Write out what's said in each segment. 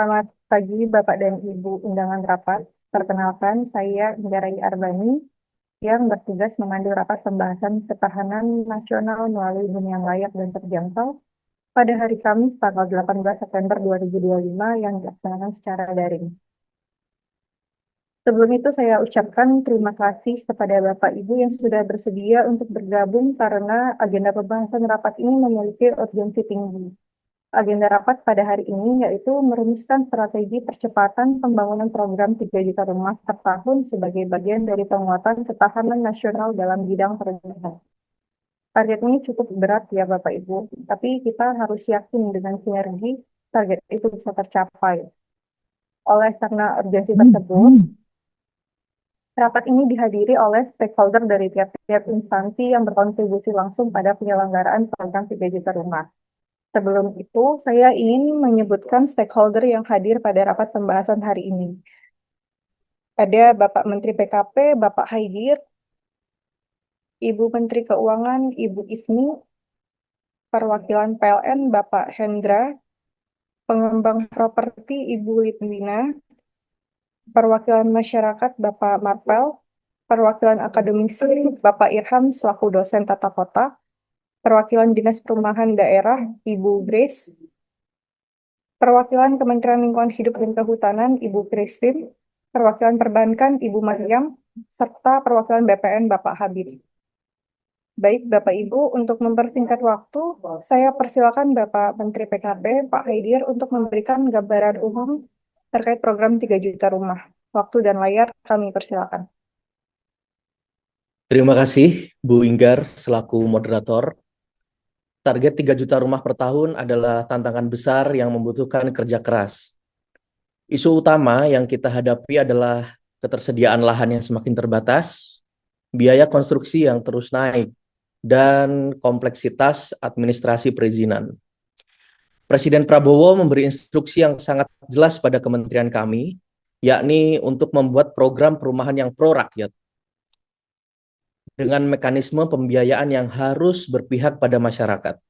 Selamat pagi Bapak dan Ibu undangan rapat. Perkenalkan, saya Inggarai Arbani yang bertugas memandu rapat pembahasan ketahanan nasional melalui hunian layak dan terjangkau pada hari Kamis tanggal 18 September 2025 yang dilaksanakan secara daring. Sebelum itu saya ucapkan terima kasih kepada Bapak Ibu yang sudah bersedia untuk bergabung karena agenda pembahasan rapat ini memiliki urgensi tinggi. Agenda rapat pada hari ini yaitu merumuskan strategi percepatan pembangunan program 3 juta rumah per tahun sebagai bagian dari penguatan ketahanan nasional dalam bidang perencanaan. Target ini cukup berat ya Bapak Ibu, tapi kita harus yakin dengan sinergi target itu bisa tercapai. Oleh karena urgensi tersebut, rapat ini dihadiri oleh stakeholder dari tiap-tiap instansi yang berkontribusi langsung pada penyelenggaraan program 3 juta rumah. Sebelum itu, saya ingin menyebutkan stakeholder yang hadir pada rapat pembahasan hari ini. Ada Bapak Menteri PKP, Bapak Haidir, Ibu Menteri Keuangan, Ibu Ismi, perwakilan PLN, Bapak Hendra, pengembang properti, Ibu Litwina, perwakilan masyarakat, Bapak Marpel, perwakilan akademisi, Bapak Irham selaku dosen tata kota, perwakilan Dinas Perumahan Daerah, Ibu Grace, perwakilan Kementerian Lingkungan Hidup dan Kehutanan, Ibu Christine, perwakilan perbankan, Ibu Mariam, serta perwakilan BPN, Bapak Habib. Baik, Bapak Ibu, untuk mempersingkat waktu, saya persilakan Bapak Menteri PKP, Pak Haidir, untuk memberikan gambaran umum terkait program 3 juta rumah. Waktu dan layar kami persilakan. Terima kasih Bu Inggar selaku moderator. Target 3 juta rumah per tahun adalah tantangan besar yang membutuhkan kerja keras. Isu utama yang kita hadapi adalah ketersediaan lahan yang semakin terbatas, biaya konstruksi yang terus naik, dan kompleksitas administrasi perizinan. Presiden Prabowo memberi instruksi yang sangat jelas pada kementerian kami, yakni untuk membuat program perumahan yang pro rakyat, dengan mekanisme pembiayaan yang harus berpihak pada masyarakat.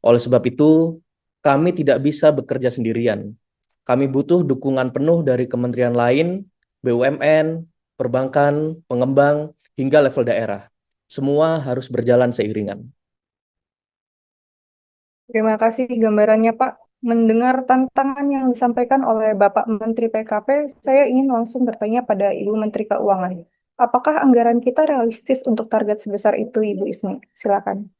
Oleh sebab itu, kami tidak bisa bekerja sendirian. Kami butuh dukungan penuh dari kementerian lain, BUMN, perbankan, pengembang, hingga level daerah. Semua harus berjalan seiringan. Terima kasih gambarannya, Pak. Mendengar tantangan yang disampaikan oleh Bapak Menteri PKP, saya ingin langsung bertanya pada Ibu Menteri Keuangan. Apakah anggaran kita realistis untuk target sebesar itu, Ibu Ismi? Silakan.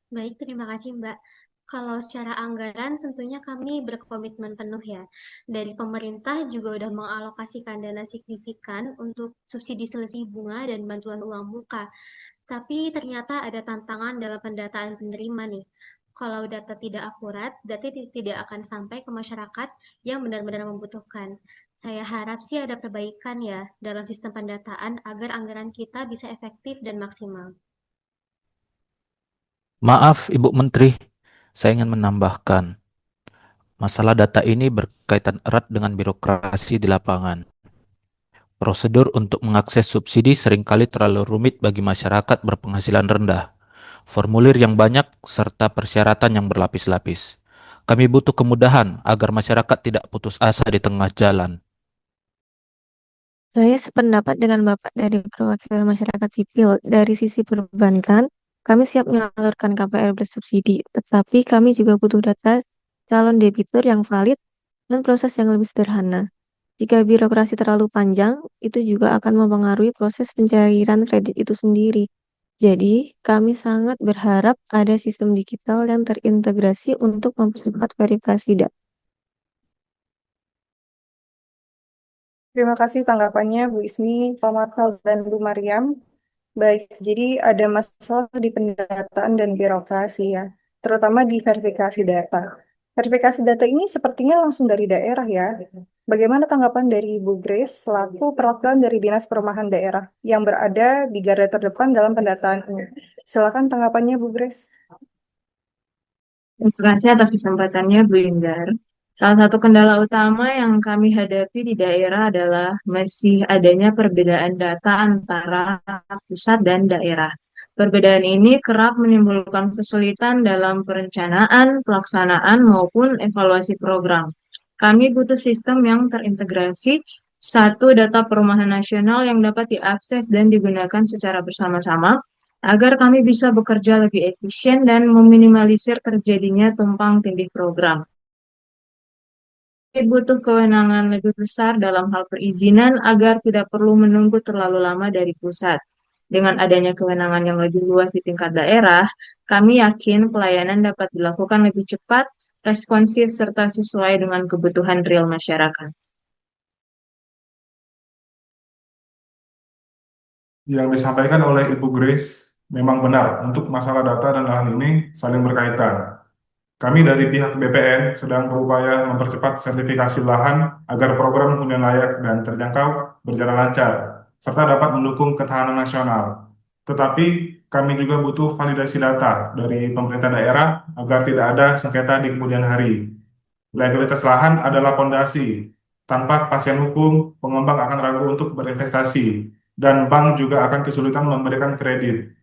Baik, terima kasih Mbak. Kalau secara anggaran tentunya kami berkomitmen penuh ya. Dari pemerintah juga udah mengalokasikan dana signifikan untuk subsidi selisih bunga dan bantuan uang muka. Tapi ternyata ada tantangan dalam pendataan penerima nih. Kalau data tidak akurat, data tidak akan sampai ke masyarakat yang benar-benar membutuhkan. Saya harap sih ada perbaikan ya dalam sistem pendataan agar anggaran kita bisa efektif dan maksimal. Maaf, Ibu Menteri, saya ingin menambahkan, masalah data ini berkaitan erat dengan birokrasi di lapangan. Prosedur untuk mengakses subsidi seringkali terlalu rumit bagi masyarakat berpenghasilan rendah. Formulir yang banyak serta persyaratan yang berlapis-lapis. Kami butuh kemudahan agar masyarakat tidak putus asa di tengah jalan. Saya sependapat dengan Bapak dari perwakilan masyarakat sipil. Dari sisi perbankan, kami siap menyalurkan KPR bersubsidi, tetapi kami juga butuh data calon debitur yang valid dan proses yang lebih sederhana. Jika birokrasi terlalu panjang, itu juga akan mempengaruhi proses pencairan kredit itu sendiri. Jadi, kami sangat berharap ada sistem digital yang terintegrasi untuk mempercepat verifikasi data. Terima kasih tanggapannya Bu Ismi, Pak Marvel, dan Bu Mariam. Baik, jadi ada masalah di pendataan dan birokrasi ya, terutama di verifikasi data. Verifikasi data ini sepertinya langsung dari daerah ya. Bagaimana tanggapan dari Bu Grace selaku perwakilan dari Dinas Perumahan Daerah yang berada di garda terdepan dalam pendataan ini? Silakan tanggapannya Bu Grace. Terima kasih atas kesempatannya, Bu Inggar. Salah satu kendala utama yang kami hadapi di daerah adalah masih adanya perbedaan data antara pusat dan daerah. Perbedaan ini kerap menimbulkan kesulitan dalam perencanaan, pelaksanaan, maupun evaluasi program. Kami butuh sistem yang terintegrasi, satu data perumahan nasional yang dapat diakses dan digunakan secara bersama-sama, agar kami bisa bekerja lebih efisien dan meminimalisir terjadinya tumpang tindih program. Kami butuh kewenangan lebih besar dalam hal perizinan agar tidak perlu menunggu terlalu lama dari pusat. Dengan adanya kewenangan yang lebih luas di tingkat daerah, kami yakin pelayanan dapat dilakukan lebih cepat, responsif, serta sesuai dengan kebutuhan real masyarakat. Yang disampaikan oleh Ibu Grace memang benar untuk masalah data dan lahan ini saling berkaitan. Kami dari pihak BPN sedang berupaya mempercepat sertifikasi lahan agar program hunian layak dan terjangkau berjalan lancar, serta dapat mendukung ketahanan nasional. Tetapi kami juga butuh validasi data dari pemerintah daerah agar tidak ada sengketa di kemudian hari. Legalitas lahan adalah fondasi. Tanpa kepastian hukum, pengembang akan ragu untuk berinvestasi, dan bank juga akan kesulitan memberikan kredit.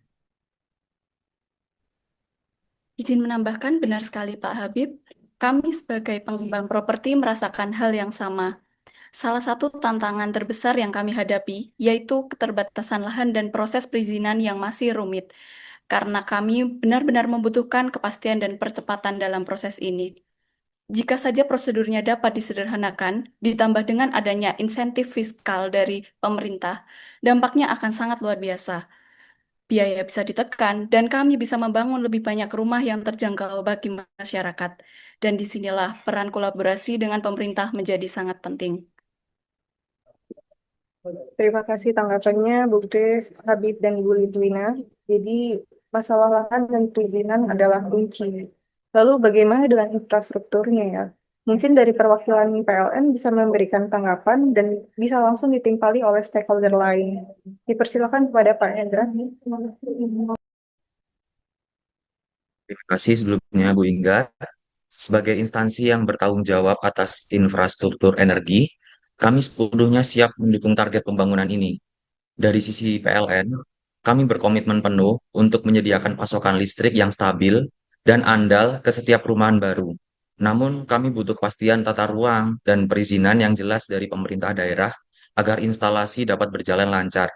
Izin menambahkan, benar sekali Pak Habib. Kami sebagai pengembang properti merasakan hal yang sama. Salah satu tantangan terbesar yang kami hadapi yaitu keterbatasan lahan dan proses perizinan yang masih rumit, karena kami benar-benar membutuhkan kepastian dan percepatan dalam proses ini. Jika saja prosedurnya dapat disederhanakan, ditambah dengan adanya insentif fiskal dari pemerintah, dampaknya akan sangat luar biasa. Biaya bisa ditekan, dan kami bisa membangun lebih banyak rumah yang terjangkau bagi masyarakat. Dan disinilah peran kolaborasi dengan pemerintah menjadi sangat penting. Terima kasih tanggapannya, Bu Grace, Habib, dan Ibu Lidwina. Jadi, masalah lahan dan perizinan adalah kunci. Lalu, bagaimana dengan infrastrukturnya ya? Mungkin dari perwakilan PLN bisa memberikan tanggapan dan bisa langsung ditimpali oleh stakeholder lain. Dipersilakan kepada Pak Hendra. Terima kasih sebelumnya Bu Ingga. Sebagai instansi yang bertanggung jawab atas infrastruktur energi, kami sepenuhnya siap mendukung target pembangunan ini. Dari sisi PLN, kami berkomitmen penuh untuk menyediakan pasokan listrik yang stabil dan andal ke setiap perumahan baru. Namun, kami butuh kepastian tata ruang dan perizinan yang jelas dari pemerintah daerah agar instalasi dapat berjalan lancar.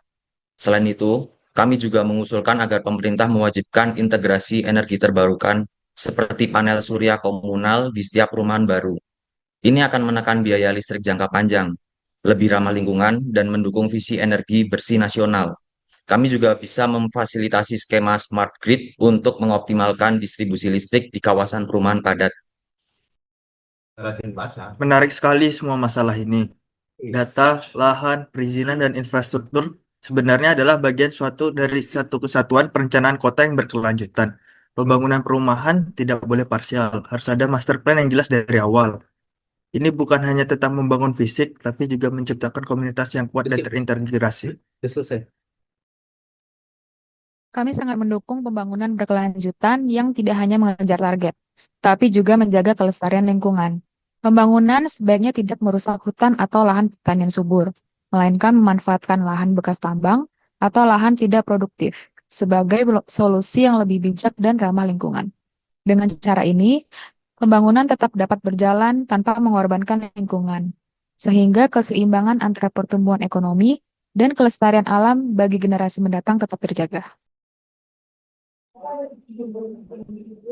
Selain itu, kami juga mengusulkan agar pemerintah mewajibkan integrasi energi terbarukan seperti panel surya komunal di setiap perumahan baru. Ini akan menekan biaya listrik jangka panjang, lebih ramah lingkungan, dan mendukung visi energi bersih nasional. Kami juga bisa memfasilitasi skema smart grid untuk mengoptimalkan distribusi listrik di kawasan perumahan padat. Menarik sekali semua masalah ini. Data, lahan, perizinan, dan infrastruktur sebenarnya adalah bagian dari satu kesatuan perencanaan kota yang berkelanjutan. Pembangunan perumahan tidak boleh parsial, harus ada master plan yang jelas dari awal. Ini bukan hanya tentang membangun fisik, tapi juga menciptakan komunitas yang kuat dan terintegrasi. Kami sangat mendukung pembangunan berkelanjutan yang tidak hanya mengejar target, tapi juga menjaga kelestarian lingkungan. Pembangunan sebaiknya tidak merusak hutan atau lahan pertanian subur, melainkan memanfaatkan lahan bekas tambang atau lahan tidak produktif sebagai solusi yang lebih bijak dan ramah lingkungan. Dengan cara ini, pembangunan tetap dapat berjalan tanpa mengorbankan lingkungan, sehingga keseimbangan antara pertumbuhan ekonomi dan kelestarian alam bagi generasi mendatang tetap terjaga.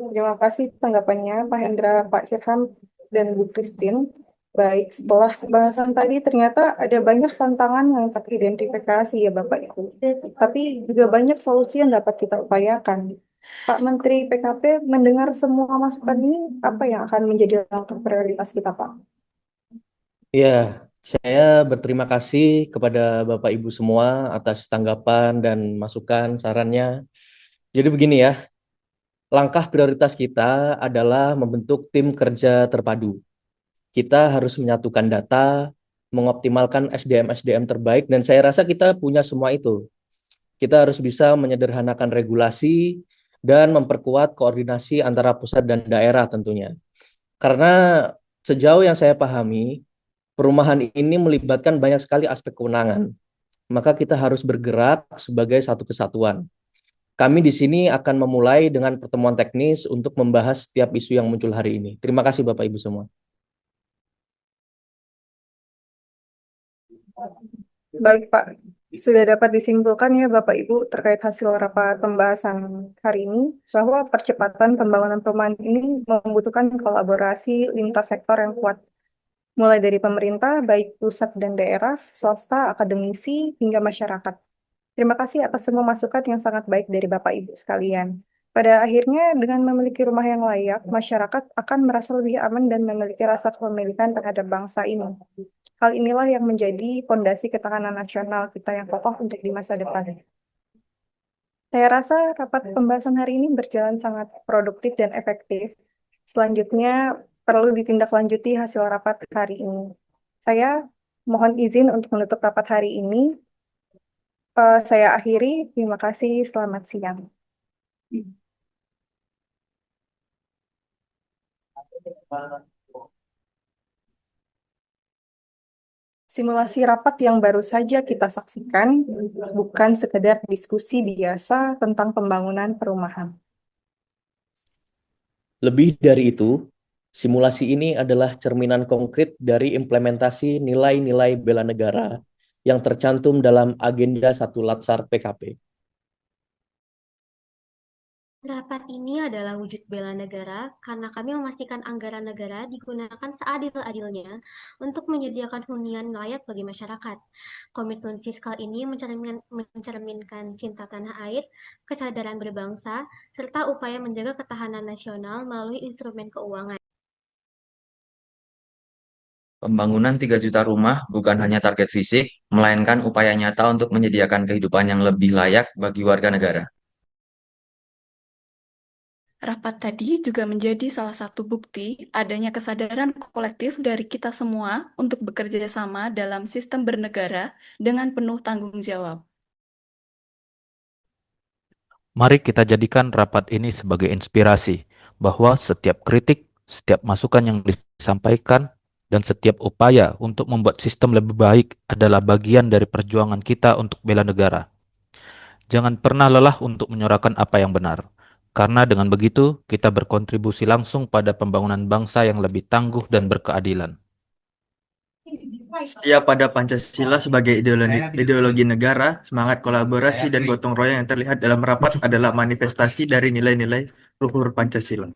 Terima kasih tanggapannya Pak Hendra, Pak Hirham, dan Bu Christine. Baik, setelah bahasan tadi ternyata ada banyak tantangan yang teridentifikasi ya Bapak Ibu. Tapi juga banyak solusi yang dapat kita upayakan. Pak Menteri PKP mendengar semua masukan ini, apa yang akan menjadi langkah prioritas kita, Pak? Ya, saya berterima kasih kepada Bapak Ibu semua atas tanggapan dan masukan, sarannya. Jadi begini ya, langkah prioritas kita adalah membentuk tim kerja terpadu. Kita harus menyatukan data, mengoptimalkan SDM-SDM terbaik, dan saya rasa kita punya semua itu. Kita harus bisa menyederhanakan regulasi dan memperkuat koordinasi antara pusat dan daerah tentunya. Karena sejauh yang saya pahami, perumahan ini melibatkan banyak sekali aspek kewenangan. Maka kita harus bergerak sebagai satu kesatuan. Kami di sini akan memulai dengan pertemuan teknis untuk membahas setiap isu yang muncul hari ini. Terima kasih Bapak Ibu semua. Baik Pak, sudah dapat disimpulkan ya Bapak Ibu terkait hasil rapat pembahasan hari ini bahwa percepatan pembangunan perumahan ini membutuhkan kolaborasi lintas sektor yang kuat, mulai dari pemerintah, baik pusat dan daerah, swasta, akademisi, hingga masyarakat. Terima kasih atas semua masukan yang sangat baik dari Bapak Ibu sekalian. Pada akhirnya, dengan memiliki rumah yang layak, masyarakat akan merasa lebih aman dan memiliki rasa kepemilikan terhadap bangsa ini. Hal inilah yang menjadi fondasi ketahanan nasional kita yang kokoh untuk di masa depan. Saya rasa rapat pembahasan hari ini berjalan sangat produktif dan efektif. Selanjutnya, perlu ditindaklanjuti hasil rapat hari ini. Saya mohon izin untuk menutup rapat hari ini. Saya akhiri. Terima kasih. Selamat siang. Simulasi rapat yang baru saja kita saksikan bukan sekedar diskusi biasa tentang pembangunan perumahan. Lebih dari itu, simulasi ini adalah cerminan konkret dari implementasi nilai-nilai bela negara yang tercantum dalam Agenda 1 Latsar PKP. Rapat ini adalah wujud bela negara karena kami memastikan anggaran negara digunakan seadil-adilnya untuk menyediakan hunian layak bagi masyarakat. Komitmen fiskal ini mencerminkan cinta tanah air, kesadaran berbangsa, serta upaya menjaga ketahanan nasional melalui instrumen keuangan. Pembangunan 3 juta rumah bukan hanya target fisik, melainkan upaya nyata untuk menyediakan kehidupan yang lebih layak bagi warga negara. Rapat tadi juga menjadi salah satu bukti adanya kesadaran kolektif dari kita semua untuk bekerja sama dalam sistem bernegara dengan penuh tanggung jawab. Mari kita jadikan rapat ini sebagai inspirasi bahwa setiap kritik, setiap masukan yang disampaikan, dan setiap upaya untuk membuat sistem lebih baik adalah bagian dari perjuangan kita untuk bela negara. Jangan pernah lelah untuk menyuarakan apa yang benar, karena dengan begitu kita berkontribusi langsung pada pembangunan bangsa yang lebih tangguh dan berkeadilan. Setia pada Pancasila sebagai ideologi negara, semangat kolaborasi dan gotong royong yang terlihat dalam rapat adalah manifestasi dari nilai-nilai luhur Pancasila.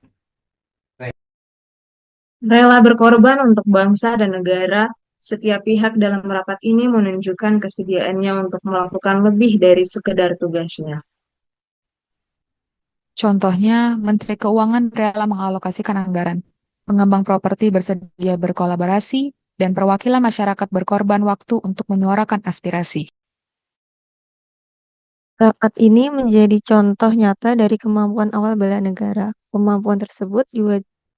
Rela berkorban untuk bangsa dan negara, setiap pihak dalam rapat ini menunjukkan kesediaannya untuk melakukan lebih dari sekedar tugasnya. Contohnya, Menteri Keuangan rela mengalokasikan anggaran, pengembang properti bersedia berkolaborasi, dan perwakilan masyarakat berkorban waktu untuk menyuarakan aspirasi. Rapat ini menjadi contoh nyata dari kemampuan awal bela negara. Kemampuan tersebut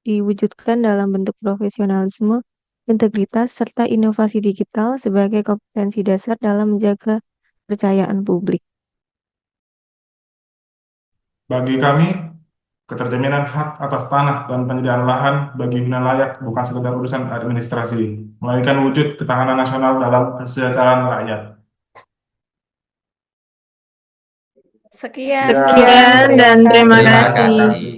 diwujudkan dalam bentuk profesionalisme, integritas, serta inovasi digital sebagai kompetensi dasar dalam menjaga kepercayaan publik. Bagi kami, keterjaminan hak atas tanah dan penyediaan lahan bagi hunian layak bukan sekedar urusan administrasi, melainkan wujud ketahanan nasional dalam kesejahteraan rakyat. Sekian. Sekian dan terima Terima kasih. kasih.